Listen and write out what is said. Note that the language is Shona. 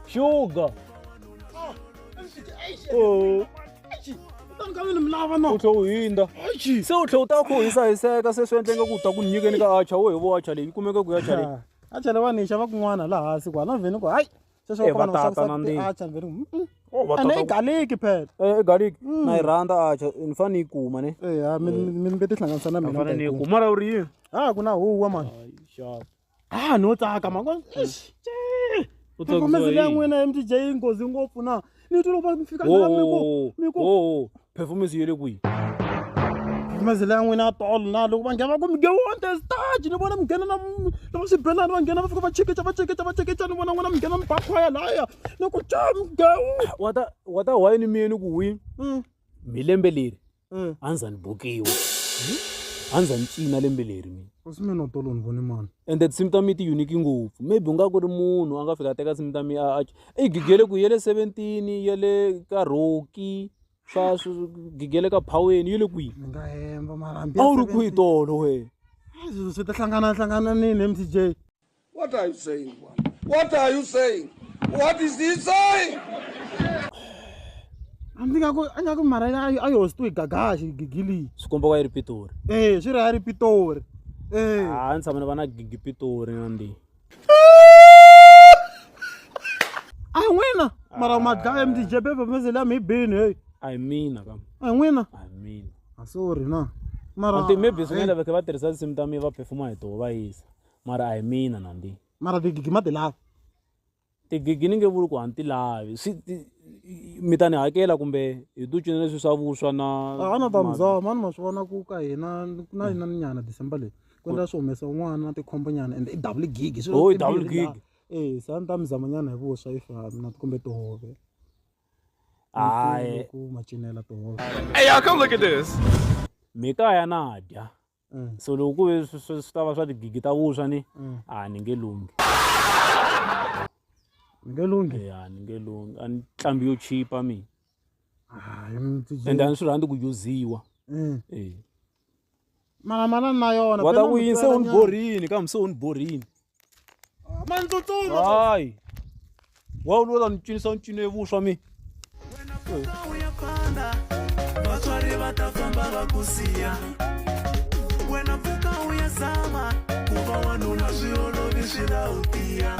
Sugar. Oh. Utawinda. Se utlauta ko iseka se swendlenga ku ta ku nyikeni ka acha wo hi vocha leyi kumeka ku ya cha leyi. Acha lewa ni xava kun'wana laha hansi kwa na vheni ku hayi sweswo ku na acha vheni ane garlic phela garlic na iranda acha infani ikuma ne mi nge tihlanganisa na mina infani ni ikuma ra uri ku na huwa man sharp no tsaka man performance leya n'wina MTJ ingozi ngopfu na ni twi loko mi fika la miko performance yele kwihi performance leya n'wina tolo na loko va nghena ku mi ge on the stage ni vona mi nghena na loko swibelani va nghena va fika va chekecha ni vona n'wina mi nghena mi bakhwaya laya ni ku wata why ni miyeni ku wi mi lembe leri a ndza ni bukiwa a ndza ni cina lembe leri mina usimeno tolo ni voni mani and that sim tami ti unique ngopfu maybe unga ku ri munhu a nga fika teka sim tami gigele ku yele 17 yele ka Rocky swa gigele ka Phaweni yele kwihi mi nga hemba marambi a wu ri kwihi tolo we swi ta hlangana ni MTJ. What are you saying? What are you saying? What is he saying? Anga ku mara a yo stu gagashi gigili swikomba ka yi ri Pitori swi ri a ri Pitori ni tshama ni va na gigi Pitori nandi a hi n'wina mara ma dlaya MTJ performance leya mi yi bini hey a hi mina kam a hi n'wina a hi mina sorry na mara maybe swin'wana va kha va tirhisa sim ta mi va performa hi toho va yisa mara a hi mina nandi mara tigigi ma ti lavi tigigi ni nge vuli ku a ni ti lavi mi ta ni hakela kumbe hi tu cina leswi swa vuswa na a na ta muzama ni ma swi vona ku ka hina na hina ni nyana December leyi ku endla swi humesa un'wana na tikhombo nyana and i double gig i double gig se ni ta mizama nyana hi vuswa if na kumbe tihove ku ma cinela tihove. Hey, y'all, come look at this. Mi kaya na dya so loko ku ve swi ta va swa tigigi ta vuswa ni ni nge lungi ngelungi ni nge lungi a ni tlambi yo chipa mina and a ni swi rhandzi ku yuziwa mana na yona wata ku yini se u ni borini kambe se u ni borini hayi wa ulula ni cinisa ni cine vuswa mi vatswari va ta famba va ku siya wena pfuka u ya zama ku va wanuna swi olovi swi la u tiya